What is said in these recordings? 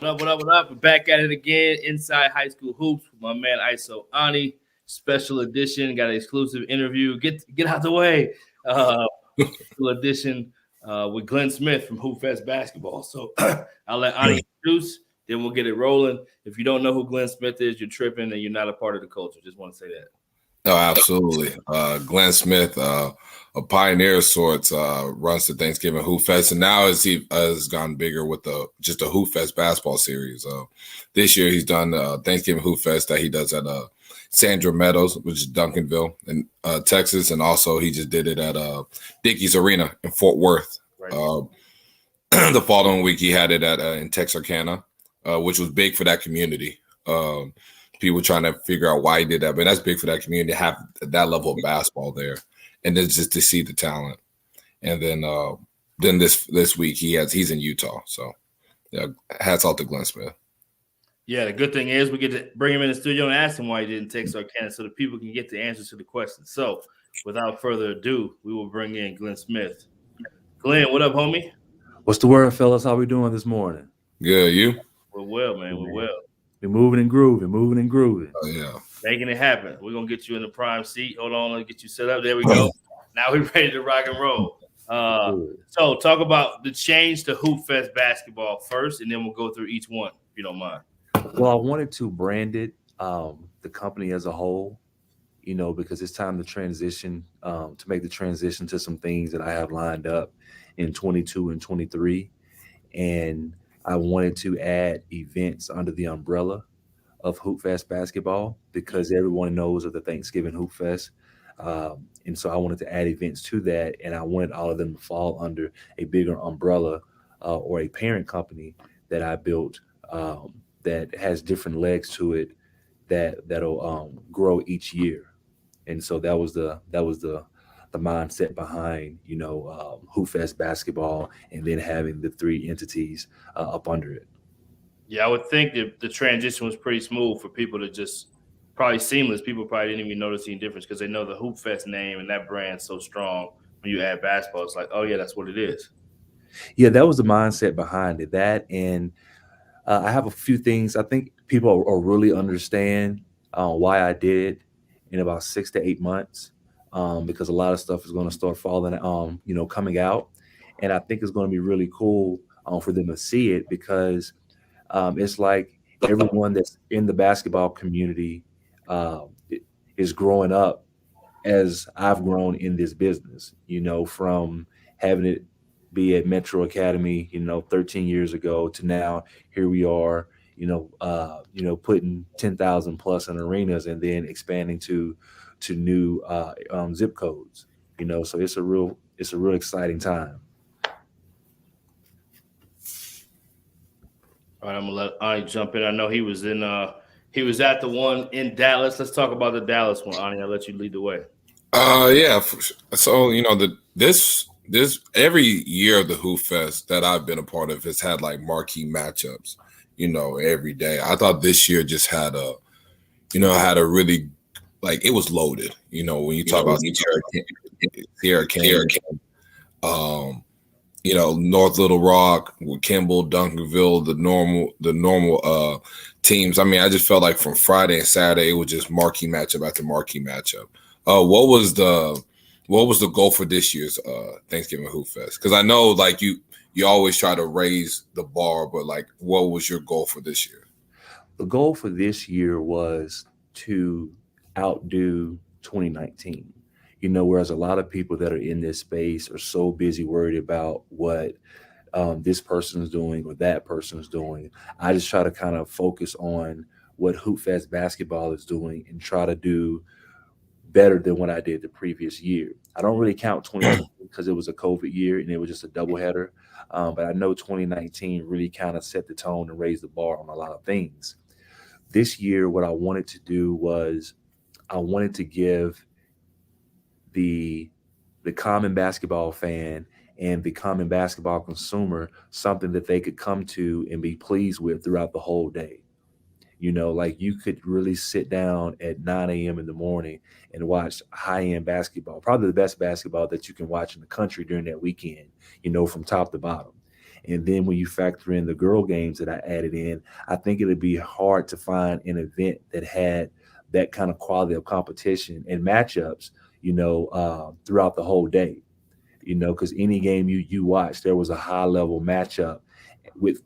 up, what up, what up? We're back at it again. Inside High School Hoops with my man ISO Ani. Special edition. Got an exclusive interview. Get out the way. Special edition with Glenn Smith from Hoopfest Basketball. So I'll let Ani introduce, then we'll get it rolling. If you don't know who Glenn Smith is, you're tripping and you're not a part of the culture. Just want to say that. Oh, absolutely. Glenn Smith, a pioneer of sorts, runs the Thanksgiving Hoopfest, and now he has gone bigger with just a Hoopfest basketball series. This year he's done the Thanksgiving Hoopfest that he does at Sandra Meadows, which is Duncanville in Texas, and also he just did it at Dickies Arena in Fort Worth. Right. The following week he had it at in Texarkana, which was big for that community. People trying to figure out why he did that, but that's big for that community to have that level of basketball there, and then just to see the talent. And then this week he's in Utah, so yeah, hats off to Glenn Smith. Yeah, the good thing is we get to bring him in the studio and ask him why he didn't take Texarkana, so the people can get the answers to the questions. So, without further ado, we will bring in Glenn Smith. Glenn, what up, homie? What's the word, fellas? How we doing this morning? Good, you? We're well, man. We're well. We're moving and grooving. Oh, yeah. Making it happen. We're going to get you in the prime seat. Hold on. Let's get you set up. There we go. Now we're ready to rock and roll. So talk about the change to Hoopfest Basketball first, and then we'll go through each one, if you don't mind. Well, I wanted to brand it, the company as a whole, because it's time to transition, to make the transition to some things that I have lined up in 22 and 23. And I wanted to add events under the umbrella of Hoopfest Basketball because everyone knows of the Thanksgiving Hoopfest. And so I wanted to add events to that, and I wanted all of them to fall under a bigger umbrella or a parent company that I built that has different legs to it that'll grow each year. And so that was the mindset behind, Hoopfest Basketball, and then having the three entities up under it. Yeah, I would think that the transition was pretty smooth for people to just probably seamless. People probably didn't even notice any difference because they know the Hoopfest name and that brand's so strong. When you add basketball, it's like, oh yeah, that's what it is. Yeah, that was the mindset behind it. That, and I have a few things. I think people will really understand why I did it in about 6 to 8 months. Because a lot of stuff is going to start falling, coming out. And I think it's going to be really cool for them to see it because it's like everyone that's in the basketball community is growing up as I've grown in this business, from having it be at Metro Academy, 13 years ago to now here we are, putting 10,000 plus in arenas and then expanding to new zip codes, so it's a real exciting time. All right, I'm gonna let Ani jump in. I know he was at the one in Dallas. Let's talk about the Dallas one, Ani. I'll let you lead the way. Yeah. So this every year of the Hoopfest that I've been a part of has had like marquee matchups, every day. I thought this year just had a really, like, it was loaded, when you talk about Sierra King, North Little Rock, with Kimball, Duncanville, the normal teams. I mean, I just felt like from Friday and Saturday, it was just marquee matchup after marquee matchup. What was the goal for this year's Thanksgiving Hoopfest? Because I know, like, you always try to raise the bar, but like, what was your goal for this year? The goal for this year was to outdo 2019, whereas a lot of people that are in this space are so busy worried about what this person's doing or that person's doing. I just try to kind of focus on what Hoopfest Basketball is doing and try to do better than what I did the previous year. I don't really count 2019 because it was a COVID year and it was just a doubleheader, but I know 2019 really kind of set the tone and raised the bar on a lot of things. This year, what I wanted to do was I wanted to give the common basketball fan and the common basketball consumer something that they could come to and be pleased with throughout the whole day. Like you could really sit down at 9 a.m. in the morning and watch high-end basketball, probably the best basketball that you can watch in the country during that weekend, from top to bottom. And then when you factor in the girl games that I added in, I think it'd be hard to find an event that had that kind of quality of competition and matchups, throughout the whole day. Because any game you watch, there was a high level matchup with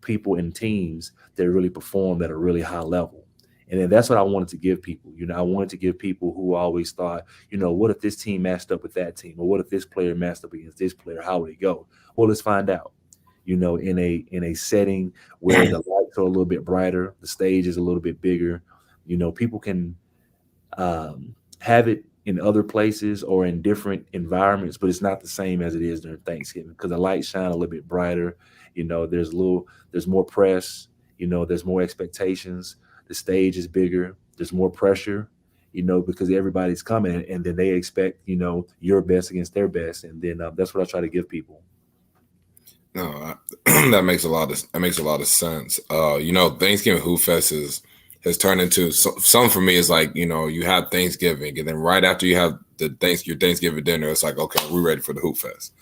people and teams that really performed at a really high level. And then that's what I wanted to give people. I wanted to give people who always thought, what if this team matched up with that team, or what if this player matched up against this player? How would it go? Well, let's find out. In a setting where the lights are a little bit brighter, the stage is a little bit bigger. People can have it in other places or in different environments, but it's not the same as it is during Thanksgiving because the lights shine a little bit brighter. There's more press. There's more expectations. The stage is bigger. There's more pressure. Because everybody's coming, and then they expect your best against their best, and then that's what I try to give people. No, that makes a lot of sense. Thanksgiving Hoop Fest has turned into some for me is like, you have Thanksgiving, and then right after you have your Thanksgiving dinner, it's like, okay, we're ready for the Hoop Fest.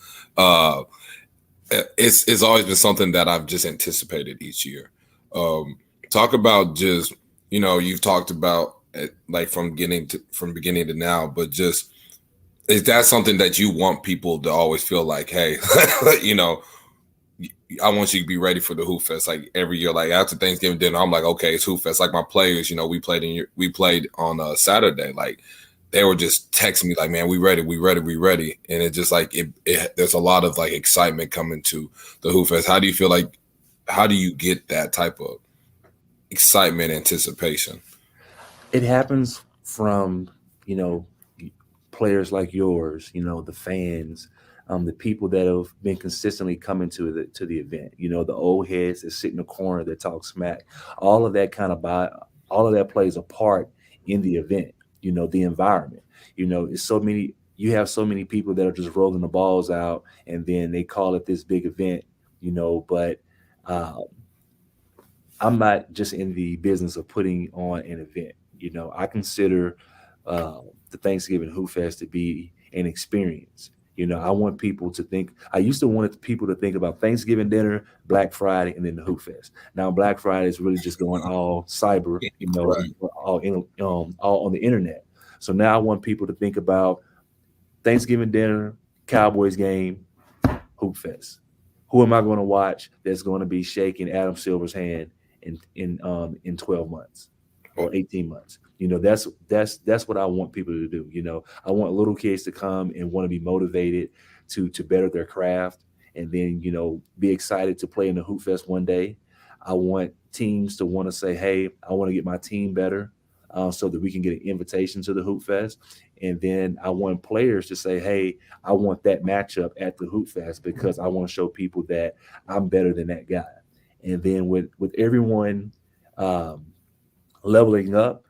It's always been something that I've just anticipated each year. Talk about just, you've talked about it, like from beginning to now, but just, is that something that you want people to always feel like, hey, I want you to be ready for the Hoop Fest. Like every year, like after Thanksgiving dinner, I'm like, okay, it's Hoop Fest. Like my players, we played on Saturday. Like they were just texting me like, man, we ready. And it just like, there's a lot of like excitement coming to the Hoop Fest. How do you feel like, how do you get that type of excitement, anticipation? It happens from, players like yours, the fans, the people that have been consistently coming to the event, the old heads that sit in the corner that talk smack, all of that all of that plays a part in the event, the environment, it's so many, you have so many people that are just rolling the balls out and then they call it this big event, but I'm not just in the business of putting on an event. I consider the Thanksgiving Hoop Fest to be an experience. I want people to think. I used to want people to think about Thanksgiving dinner, Black Friday, and then the Hoop Fest. Now Black Friday is really just going all cyber, Right. all on the internet. So now I want people to think about Thanksgiving dinner, Cowboys game, Hoop Fest. Who am I going to watch that's going to be shaking Adam Silver's hand in 12 months or 18 months? That's what I want people to do. I want little kids to come and want to be motivated to better their craft, and then be excited to play in the Hoop Fest one day. I want teams to want to say, hey, I want to get my team better, so that we can get an invitation to the Hoop Fest. And then I want players to say, hey, I want that matchup at the Hoop Fest because I want to show people that I'm better than that guy. And then with everyone leveling up,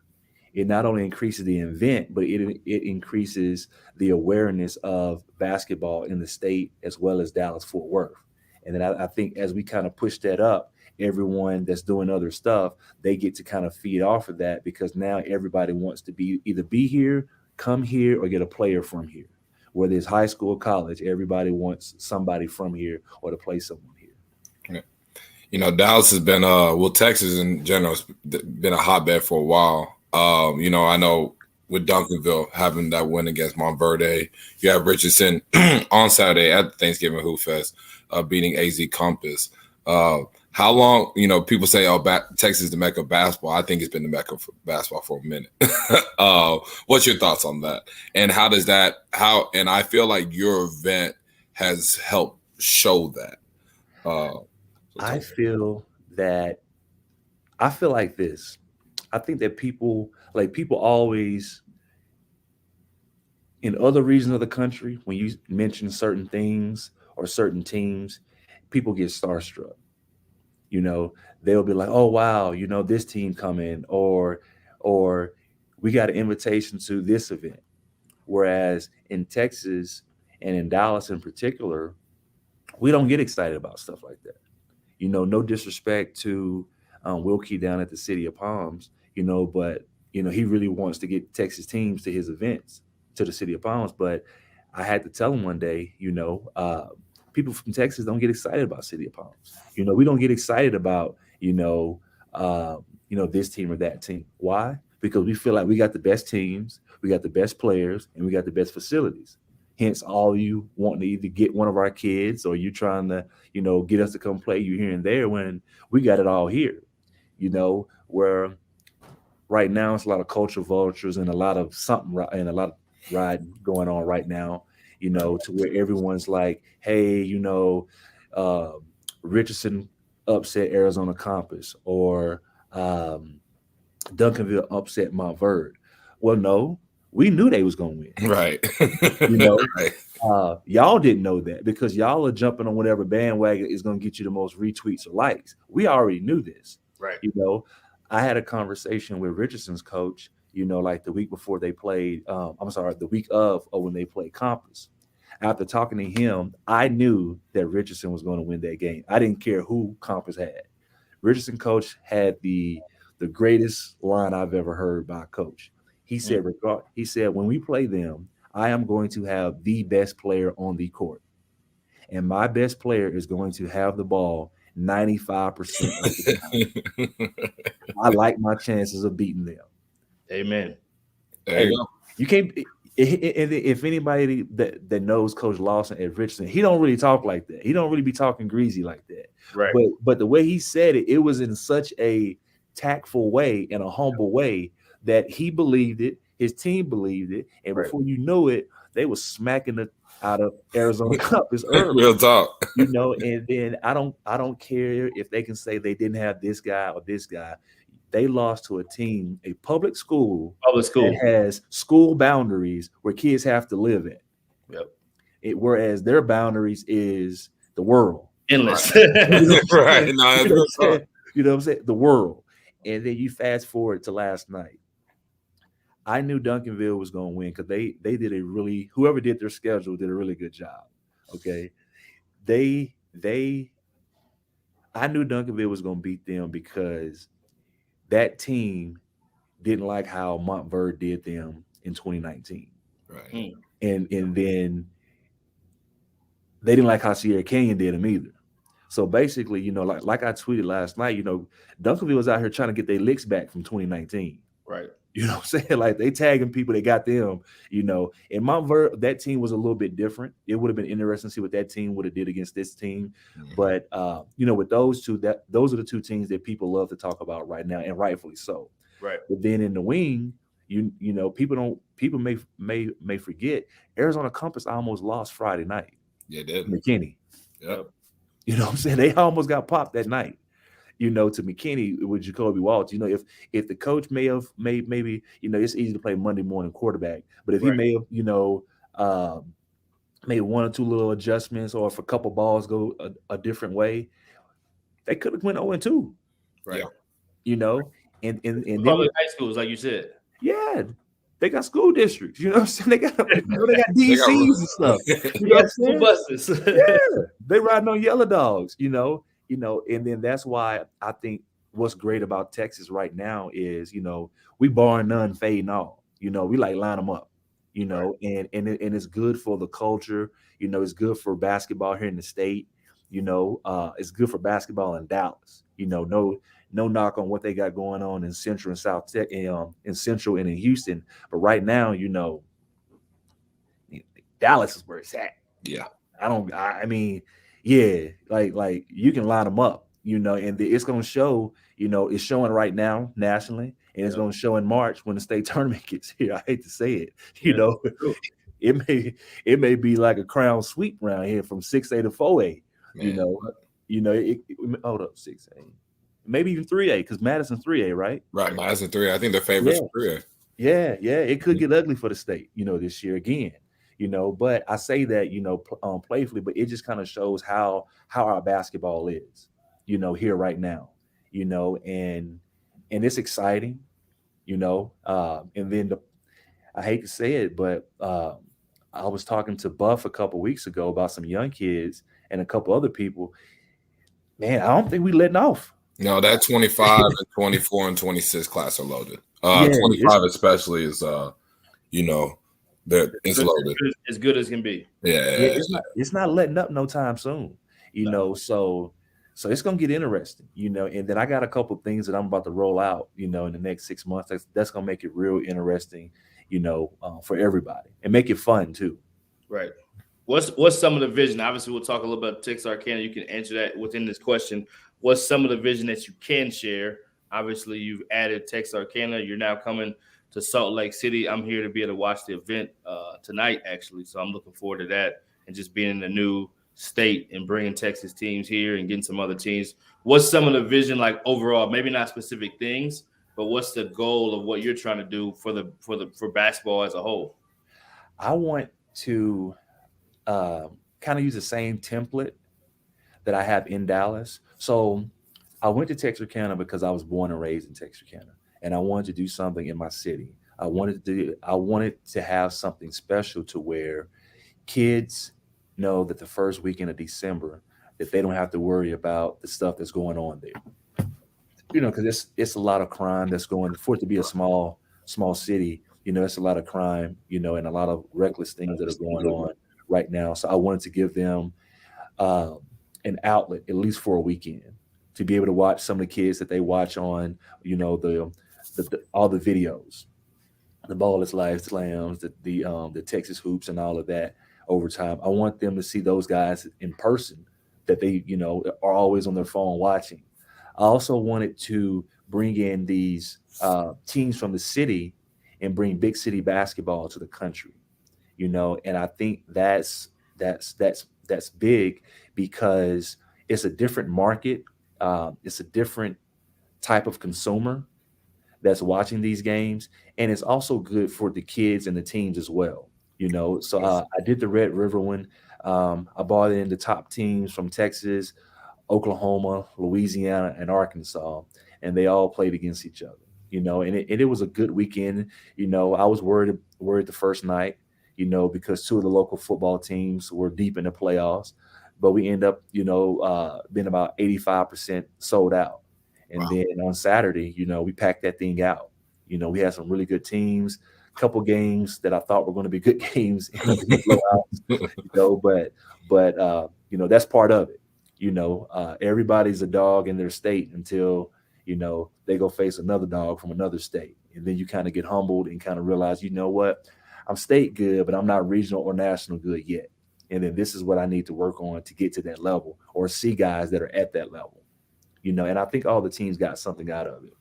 it not only increases the event, but it increases the awareness of basketball in the state as well as Dallas-Fort Worth. And then I think as we kind of push that up, everyone that's doing other stuff, they get to kind of feed off of that because now everybody wants to either be here, come here, or get a player from here. Whether it's high school or college, everybody wants somebody from here or to play someone here. Dallas has been, Texas in general has been a hotbed for a while. I know with Duncanville having that win against Montverde, you have Richardson on Saturday at the Thanksgiving Hoop Fest, beating AZ Compass. How long, people say, Texas is the Mecca of basketball. I think it's been the Mecca of basketball for a minute. What's your thoughts on that? And and I feel like your event has helped show that. I feel like this. I think that people always in other regions of the country, when you mention certain things or certain teams, people get starstruck. They'll be like, oh, wow, this team coming or we got an invitation to this event. Whereas in Texas and in Dallas in particular, we don't get excited about stuff like that. No disrespect to Wilkie down at the City of Palms, but he really wants to get Texas teams to his events, to the City of Palms. But I had to tell him one day, people from Texas don't get excited about City of Palms. We don't get excited about this team or that team. Why? Because we feel like we got the best teams, we got the best players, and we got the best facilities. Hence, all you wanting to either get one of our kids or you trying to, get us to come play you here and there when we got it all here. Where right now it's a lot of culture vultures and a lot of riding going on right now, to where everyone's like, hey, Richardson upset Arizona Compass or Duncanville upset Montverde. Well, no, we knew they was going to win. Right. Right. Y'all didn't know that because y'all are jumping on whatever bandwagon is going to get you the most retweets or likes. We already knew this. Right. I had a conversation with Richardson's coach, like the week before they played, the week of or when they played Compass. After talking to him, I knew that Richardson was going to win that game. I didn't care who Compass had. Richardson coach had the greatest line I've ever heard by a coach. He said, when we play them, I am going to have the best player on the court. And my best player is going to have the ball 95% of the time. I like my chances of beating them. Amen. There you go. You can't. If anybody that knows Coach Lawson at Richardson, he don't really talk like that. He don't really be talking greasy like that. Right. But the way he said it, it was in such a tactful way and a humble way that he believed it. His team believed it, and before you know it, they were smacking it out of Arizona Compass early. Real talk. And then I don't care if they can say they didn't have this guy or this guy. They lost to a team, a public school that has school boundaries where kids have to live in. Yep. Whereas their boundaries is the world. Endless. Right. No, you know what I'm saying? The world. And then you fast forward to last night. I knew Duncanville was going to win because they did whoever did their schedule did a really good job. Okay. I knew Duncanville was going to beat them because that team didn't like how Montverde did them in 2019. Right. And then they didn't like how Sierra Canyon did them either. So basically, like I tweeted last night, Duncanville was out here trying to get their licks back from 2019. Right. You know what I'm saying? Like they tagging people that got them, and Montverde, that team was a little bit different. It would have been interesting to see what that team would have did against this team. Mm-hmm. But with those two, those are the two teams that people love to talk about right now, and rightfully so. Right. But then in the wing, people may forget Arizona Compass almost lost Friday night. Yeah, they did. McKinney. Yep. You know what I'm saying? They almost got popped that night. To McKinney with Jacoby Waltz. If the coach maybe it's easy to play Monday morning quarterback, but if he may have, made one or two little adjustments, or if a couple balls go a different way, they could have went 0-2. Right. And public high schools, like you said. Yeah. They got school districts, you know what I'm saying? They got DCs and stuff. You got school buses. Yeah. They riding on yellow dogs, and then that's why I think what's great about Texas right now is, we barring none, fading all. We like line them up, and it's good for the culture. It's good for basketball here in the state. It's good for basketball in Dallas. No knock on what they got going on in Central and South Tech, in Central and in Houston. But right now, Dallas is where it's at. Yeah. Like you can line them up, and it's going to show, it's showing right now nationally, and it's going to show in March when the state tournament gets here. I hate to say it, it may be like a crown sweep around here from 6A to 4A, hold up, 6A. Maybe even 3A, because Madison's 3A, right? Right, Madison 3A. I think the favorites are 3A. Yeah. It could get ugly for the state, this year again. But I say that, playfully, but it just kind of shows how our basketball is, here right now, and it's exciting, and then I hate to say it, but I was talking to Buff a couple weeks ago about some young kids and a couple other people. Man, I don't think we letting off. No, that 25 and 24 and 26 class are loaded. 25 especially is, It's loaded. As good as can be. Yeah, it's not letting up no time soon. So it's gonna get interesting, and then I got a couple things that I'm about to roll out, in the next 6 months. That's gonna make it real interesting, for everybody and make it fun too. Right. What's some of the vision? Obviously, we'll talk a little about Texarkana. You can answer that within this question. What's some of the vision that you can share? Obviously, you've added Texarkana. You're now coming to Salt Lake City. I'm here to be able to watch the event tonight, actually. So I'm looking forward to that and just being in the new state and bringing Texas teams here and getting some other teams. What's some of the vision like overall? Maybe not specific things, but what's the goal of what you're trying to do for basketball as a whole? I want to kind of use the same template that I have in Dallas. So I went to Texarkana because I was born and raised in Texarkana, and I wanted to do something in my city. I wanted to have something special to where kids know that the first weekend of December that they don't have to worry about the stuff that's going on there. Because it's a lot of crime that's going for it to be a small city. It's a lot of crime, and a lot of reckless things that are going on right now. So I wanted to give them an outlet, at least for a weekend, to be able to watch some of the kids that they watch on, all the videos, the Ball is Life slams, the Texas hoops and all of that over time. I want them to see those guys in person that they, are always on their phone watching. I also wanted to bring in these teams from the city and bring big city basketball to the country, and I think that's big because it's a different market. It's a different type of consumer that's watching these games, and it's also good for the kids and the teams as well. So I did the Red River one. I brought in the top teams from Texas, Oklahoma, Louisiana, and Arkansas, and they all played against each other. And it was a good weekend. I was worried the first night, because two of the local football teams were deep in the playoffs, but we end up, being about 85% sold out. And Then on Saturday, we packed that thing out. We had some really good teams, a couple games that I thought were going to be good games, but that's part of it. Everybody's a dog in their state until, they go face another dog from another state. And then you kind of get humbled and kind of realize, what, I'm state good, but I'm not regional or national good yet. And then this is what I need to work on to get to that level or see guys that are at that level, and I think all the teams got something out of it.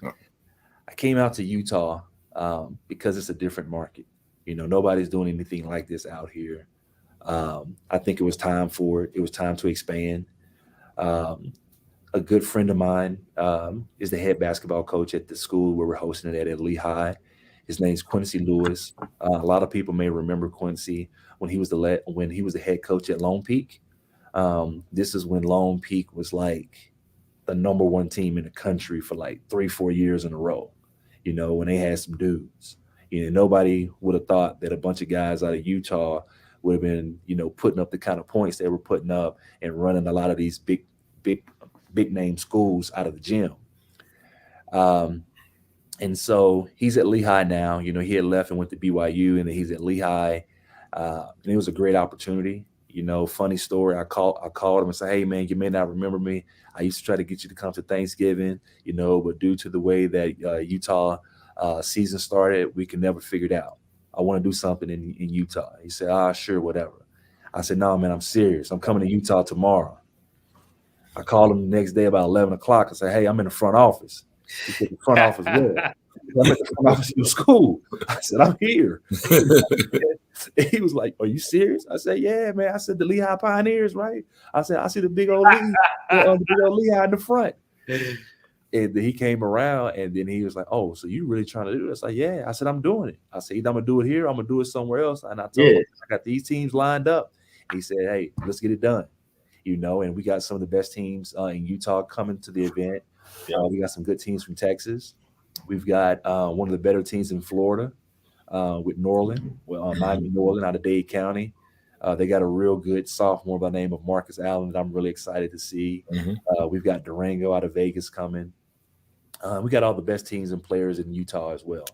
Oh. I came out to Utah because it's a different market. Nobody's doing anything like this out here. I think it was time for it. It was time to expand. A good friend of mine is the head basketball coach at the school where we're hosting it at Lehigh. His name's Quincy Lewis. A lot of people may remember Quincy when he was the head coach at Lone Peak. This is when Lone Peak was like the number one team in the country for like 3-4 years in a row. When they had some dudes. Nobody would have thought that a bunch of guys out of Utah would have been, putting up the kind of points they were putting up and running a lot of these big name schools out of the gym. And so he's at Lehigh now. He had left and went to BYU, and then he's at Lehigh. And it was a great opportunity. Funny story. I called him and said, "Hey man, you may not remember me. I used to try to get you to come to Thanksgiving, but due to the way that Utah season started, we can never figure it out. I want to do something in Utah." He said, sure, whatever. I said, "No, man, I'm serious. I'm coming to Utah tomorrow." I called him the next day about 11 o'clock. I said, "Hey, I'm in the front office." He said, "The front office where?" "I'm at the front office of your school." I said, "I'm here." He was like, "Are you serious?" I said, "Yeah, man." I said, "The Lehigh Pioneers, right?" I said, "I see the big old Lehigh in the front." And then he came around, and then he was like, "Oh, so you really trying to do this?" I said, "Yeah." I said, "I'm doing it." I said, "Either I'm gonna do it here, I'm gonna do it somewhere else." And I told him, "I got these teams lined up." He said, "Hey, let's get it done." And we got some of the best teams in Utah coming to the event. We got some good teams from Texas. We've got one of the better teams in Florida with Norland, Miami Norland out of Dade County. They got a real good sophomore by the name of Marcus Allen that I'm really excited to see. We've got Durango out of Vegas coming. We got all the best teams and players in Utah as well.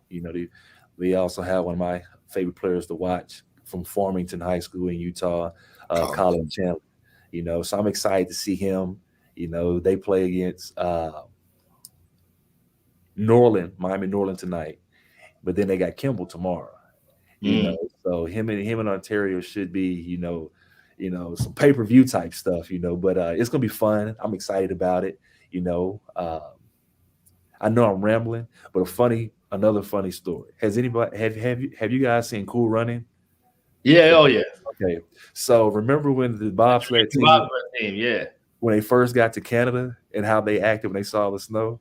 We also have one of my favorite players to watch from Farmington High School in Utah, Colin Chandler. So I'm excited to see him. They play against Miami Norland tonight, but then they got Kimball tomorrow. So him and Ontario should be, some pay-per-view type stuff, but it's gonna be fun. I'm excited about it. I know I'm rambling, but another funny story. Has anybody have you guys seen Cool Running? Yeah, oh yeah. Okay. So remember when the bobsled team, yeah, when they first got to Canada and how they acted when they saw the snow?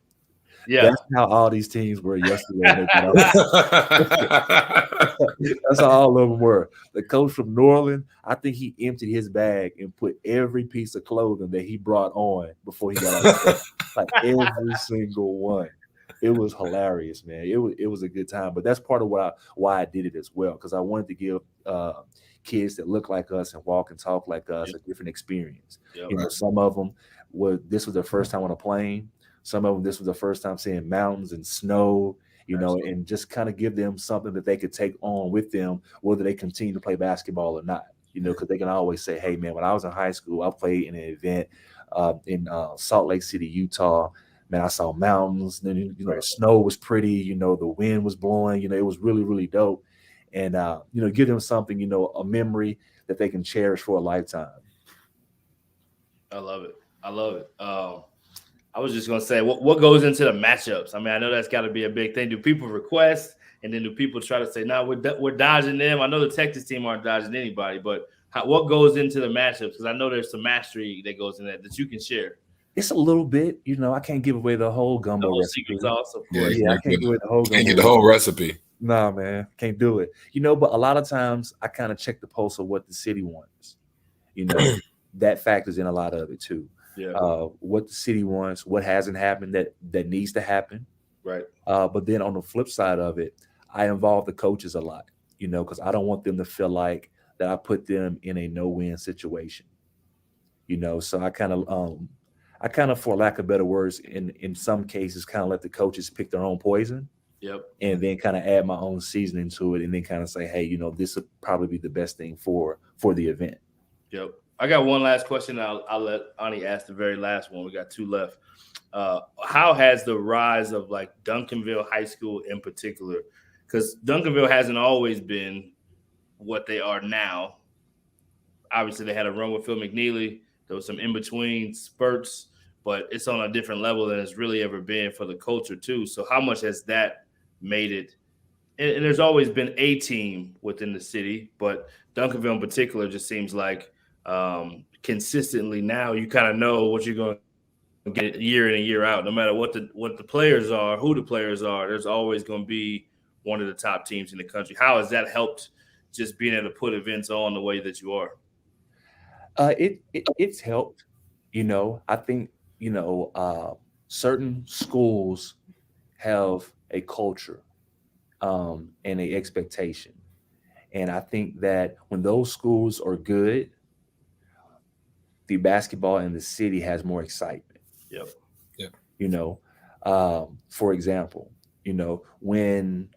Yeah. That's how all these teams were yesterday. That's how all of them were. The coach from New Orleans, I think he emptied his bag and put every piece of clothing that he brought on before he got out. Like every single one. It was hilarious, man. It was a good time. But that's part of why I did it as well, because I wanted to give kids that look like us and walk and talk like us a different experience. Some of them this was their first time on a plane. Some of them, this was the first time seeing mountains and snow, and just kind of give them something that they could take on with them, whether they continue to play basketball or not, because they can always say, hey, man, when I was in high school, I played in an event in Salt Lake City, Utah. Man, I saw mountains. Then, the snow was pretty, the wind was blowing, it was really, really dope. And, give them something, a memory that they can cherish for a lifetime. I love it. I was just going to say, what goes into the matchups? I mean, I know that's got to be a big thing. Do people request, and then do people try to say, no, we're dodging them? I know the Texas team aren't dodging anybody, but what goes into the matchups? Because I know there's some mastery that goes in that you can share. It's a little bit, I can't give away the whole gumbo recipe. Secret sauce, of course. I can't give away the whole gumbo. Can't get the whole recipe. Nah, man, can't do it. But a lot of times I kind of check the pulse of what the city wants. That factors in a lot of it too. Yeah. What the city wants, what hasn't happened that needs to happen. Right. But then on the flip side of it, I involve the coaches a lot, because I don't want them to feel like that I put them in a no-win situation. So I kind of, for lack of better words, in some cases, kind of let the coaches pick their own poison. Yep. And then kind of add my own seasoning to it, and then kind of say, hey, this would probably be the best thing for the event. Yep. I got one last question. I'll let Ani ask the very last one. We got two left. How has the rise of like Duncanville High School in particular, because Duncanville hasn't always been what they are now. Obviously, they had a run with Phil McNeely. There was some in-between spurts, but it's on a different level than it's really ever been for the culture too. So how much has that made it? And there's always been a team within the city, but Duncanville in particular just seems like consistently now you kind of know what you're going to get year in and year out. No matter what the players are, who the players are, there's always going to be one of the top teams in the country. How has that helped just being able to put events on the way that you are? It's helped. I think certain schools have a culture and a expectation, and I think that when those schools are good, the basketball in the city has more excitement. Yep. Yeah. For example, when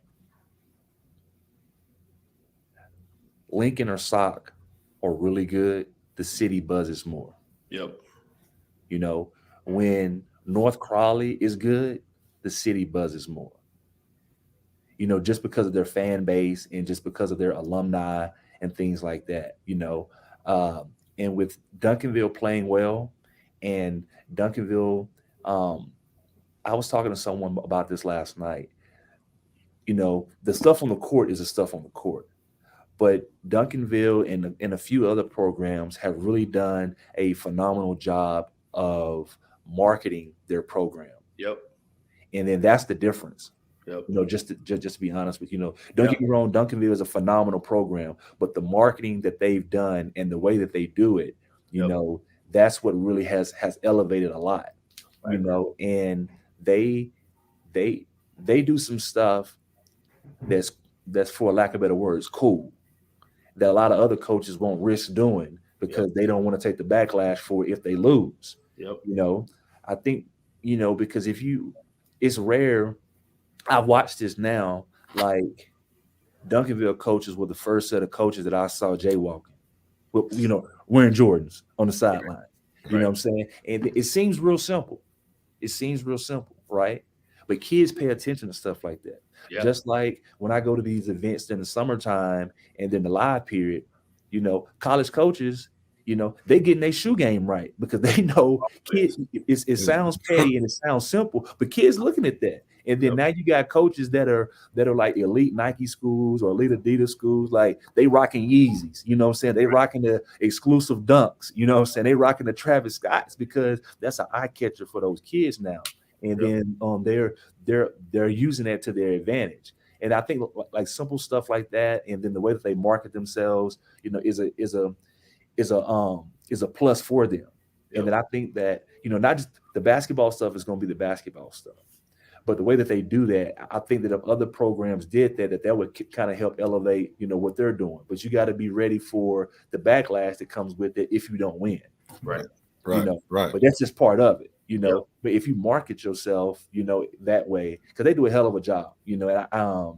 Lincoln or Sock are really good, the city buzzes more. Yep. When North Crawley is good, the city buzzes more. Just because of their fan base and just because of their alumni and things like that. And with Duncanville playing well, and Duncanville, I was talking to someone about this last night. The stuff on the court is the stuff on the court. But Duncanville and a few other programs have really done a phenomenal job of marketing their program. Yep. And then that's the difference. Yep. Just to be honest with you, don't get me wrong, Duncanville is a phenomenal program, but the marketing that they've done and the way that they do it, that's what really has elevated a lot. Right. And they do some stuff that's for lack of better words, cool, that a lot of other coaches won't risk doing because they don't want to take the backlash for it if they lose. Yep. I think, because it's rare. I've watched this now, like Duncanville coaches were the first set of coaches that I saw jaywalking, wearing Jordans on the sideline. You know what I'm saying? And it seems real simple. It seems real simple, right? But kids pay attention to stuff like that. Yeah. Just like when I go to these events in the summertime and then the live period, college coaches, they getting their shoe game right because they know kids. It sounds petty and it sounds simple, but kids looking at that. And then now you got coaches that are like elite Nike schools or elite Adidas schools, like they rocking Yeezys, you know what I'm saying? They rocking the exclusive dunks, you know what I'm saying? They rocking the Travis Scotts because that's an eye catcher for those kids now. And then they're using that to their advantage. And I think like simple stuff like that, and then the way that they market themselves, is a plus for them. And then I think that, not just the basketball stuff is going to be the basketball stuff. But the way that they do that, I think that if other programs did that would kind of help elevate, what they're doing. But you got to be ready for the backlash that comes with it if you don't win. Right. But that's just part of it, But if you market yourself, that way, because they do a hell of a job, And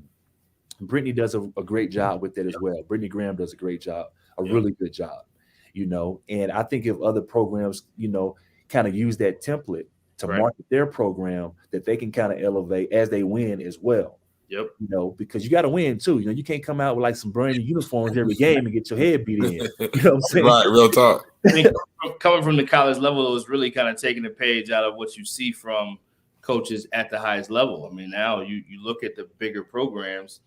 Brittany does a great job with that as well. Brittany Graham does a great job, really good job, And I think if other programs, kind of use that template to market their program, that they can kind of elevate as they win as well. Yep. Because you got to win too. You can't come out with like some brand new uniforms every game and get your head beat in. You know what I'm saying? Right, real talk. I mean, coming from the college level, it was really kind of taking the page out of what you see from coaches at the highest level. I mean, now you look at the bigger programs.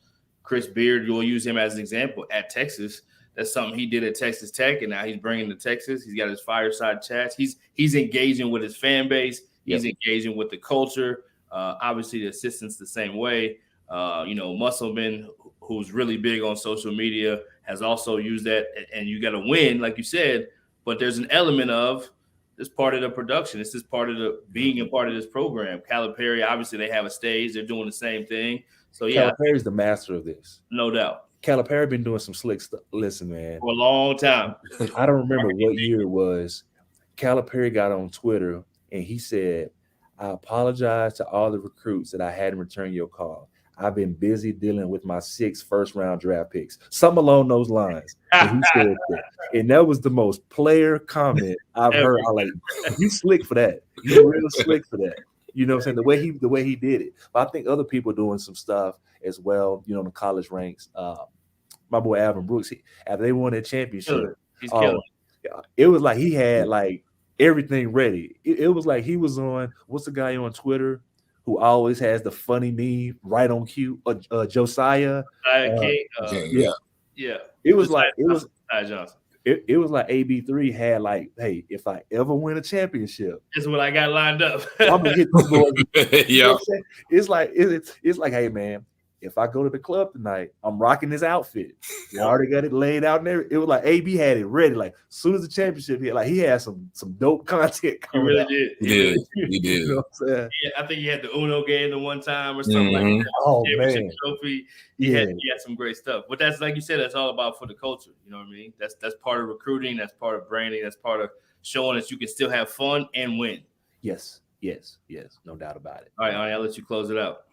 Chris Beard, you'll use him as an example at Texas. That's something he did at Texas Tech, and now he's bringing to Texas. He's got his fireside chats. He's engaging with his fan base. He's engaging with the culture. Obviously, the assistants the same way. Musselman, who's really big on social media, has also used that. And you got to win, like you said. But there's an element of this part of the production. This is part of the being a part of this program. Calipari, obviously, they have a stage. They're doing the same thing. So Calipari's the master of this, no doubt. Calipari been doing some slick stuff. Listen, man, for a long time. I don't remember what year it was. Calipari got on Twitter and he said, "I apologize to all the recruits that I hadn't returned your call. I've been busy dealing with my 6 first-round draft picks." Something along those lines. And he said that. And that was the most player comment I've heard. I'm like, you slick for that. You real slick for that. You know what I'm saying? The way he did it. But I think other people are doing some stuff as well, in the college ranks. My boy Alvin Brooks, after they won that championship, he's killing. It was like he had like everything ready. It was like he was on, what's the guy on Twitter who always has the funny meme right on cue? Josiah. Yeah. It was like Johnson. It was like AB3 had like, hey, if I ever win a championship, this is what I got lined up. I'm gonna hit this boy. Yeah. It's like, hey man, if I go to the club tonight, I'm rocking this outfit. I already got it laid out there. It was like AB had it ready. Like as soon as the championship hit, like he had some dope content coming. He really out. did. He did. You know what I'm saying? Yeah, I think he had the Uno game the one time or something like that. Oh Championship man, trophy. He had some great stuff. But that's, like you said, that's all about for the culture. You know what I mean? That's part of recruiting. That's part of branding. That's part of showing that you can still have fun and win. Yes, no doubt about it. All right, I'll let you close it out.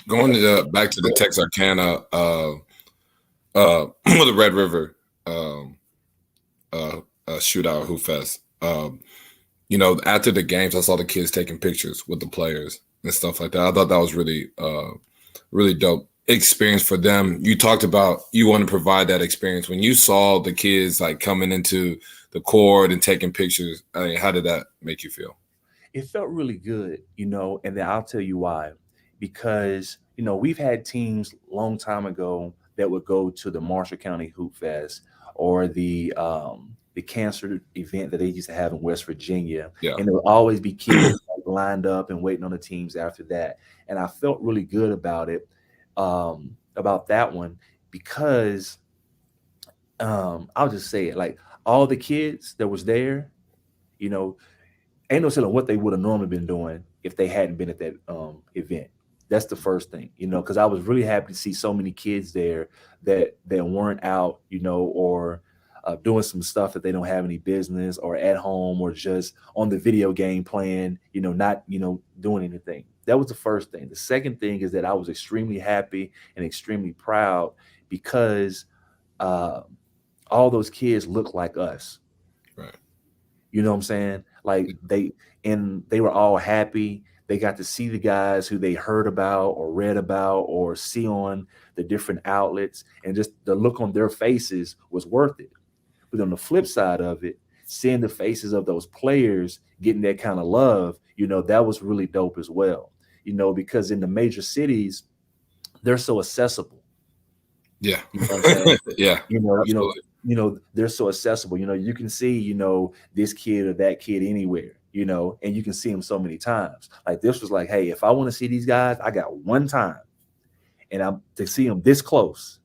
Going back to the Texarkana the Red River shootout Hoopfest. After the games, I saw the kids taking pictures with the players and stuff like that. I thought that was really really dope experience for them. You talked about you want to provide that experience when you saw the kids like coming into the court and taking pictures. I mean, how did that make you feel? It felt really good, and then I'll tell you why. Because, we've had teams long time ago that would go to the Marshall County Hoop Fest or the cancer event that they used to have in West Virginia. Yeah. And there would always be kids lined up and waiting on the teams after that. And I felt really good about it, about that one, because I'll just say it, like all the kids that was there, ain't no telling what they would have normally been doing if they hadn't been at that event. That's the first thing, because I was really happy to see so many kids there that weren't out, or doing some stuff that they don't have any business, or at home, or just on the video game playing, not, doing anything. that was the first thing. The second thing is that I was extremely happy and extremely proud because all those kids look like us. Right. You know what I'm saying? Like they were all happy. They got to see the guys who they heard about or read about or see on the different outlets, and just the look on their faces was worth it. But on the flip side of it, seeing the faces of those players getting that kind of love, that was really dope as well. Because in the major cities, they're so accessible. Yeah. You know what I'm saying? Yeah. They're so accessible. You can see, this kid or that kid anywhere, and you can see them so many times. Like this was like, hey, if I want to see these guys, I got one time, and I'm to see them this close,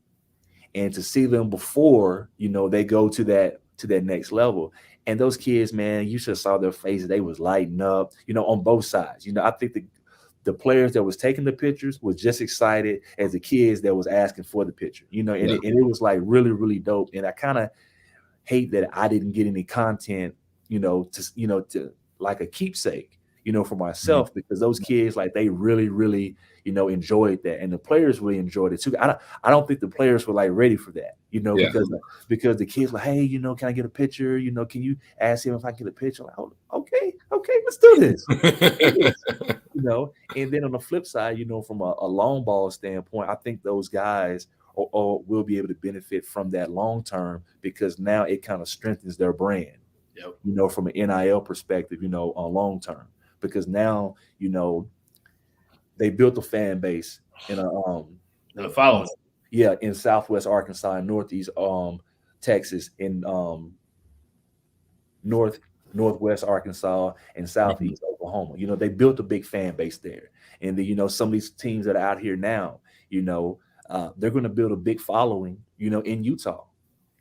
and to see them before, they go to that next level. And those kids, man, you just saw their faces; they was lighting up, on both sides. I think the players that was taking the pictures was just excited as the kids that was asking for the picture, and it was like really, really dope. And I kind of hate that I didn't get any content, to like a keepsake, for myself, because those kids, like, they really, really, enjoyed that, and the players really enjoyed it too. I don't think the players were like ready for that, because the kids were, hey, can I get a picture? Can you ask him if I can get a picture? Like, oh, okay, let's do this. And then on the flip side, from a long ball standpoint, I think those guys will be able to benefit from that long term, because now it kind of strengthens their brand. Yep. From an NIL perspective, on long term, because now, they built a fan base in a following. Yeah, in Southwest Arkansas, Northeast Texas, in Northwest Arkansas, and Southeast Oklahoma. They built a big fan base there. And then, some of these teams that are out here now, they're going to build a big following, in Utah.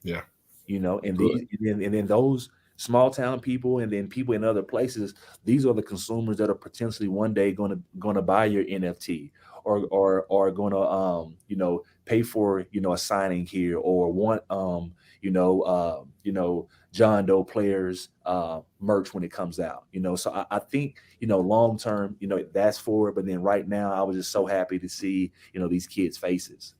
Yeah. And then those small town people, and then people in other places, these are the consumers that are potentially one day going to buy your NFT, or going to pay for a signing here, or want John Doe players merch when it comes out. So I think long term, that's forward. But then right now, I was just so happy to see these kids' faces.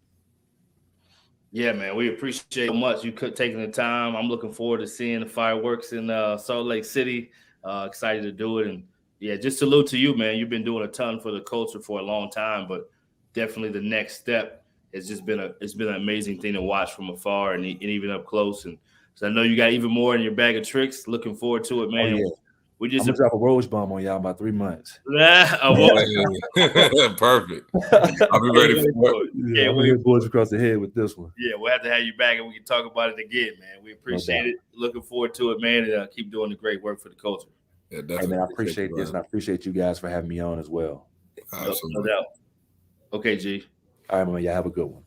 Yeah, man, we appreciate so much you taking the time. I'm looking forward to seeing the fireworks in Salt Lake City. Excited to do it. And yeah, just salute to you, man. You've been doing a ton for the culture for a long time, but definitely the next step has just been an amazing thing to watch from afar and even up close. And so I know you got even more in your bag of tricks. Looking forward to it, man. Oh, yeah. I'm gonna drop a Rose bomb on y'all about 3 months. Perfect. I'll be ready for it. Yeah, I'm gonna hit boys across the head with this one. Yeah, we'll have to have you back and we can talk about it again, man. We appreciate it. Looking forward to it, man, and keep doing the great work for the culture. Yeah, definitely. Hey, man, I appreciate this, and I appreciate you guys for having me on as well. Absolutely. No doubt. Okay, G. All right, man. Y'all have a good one.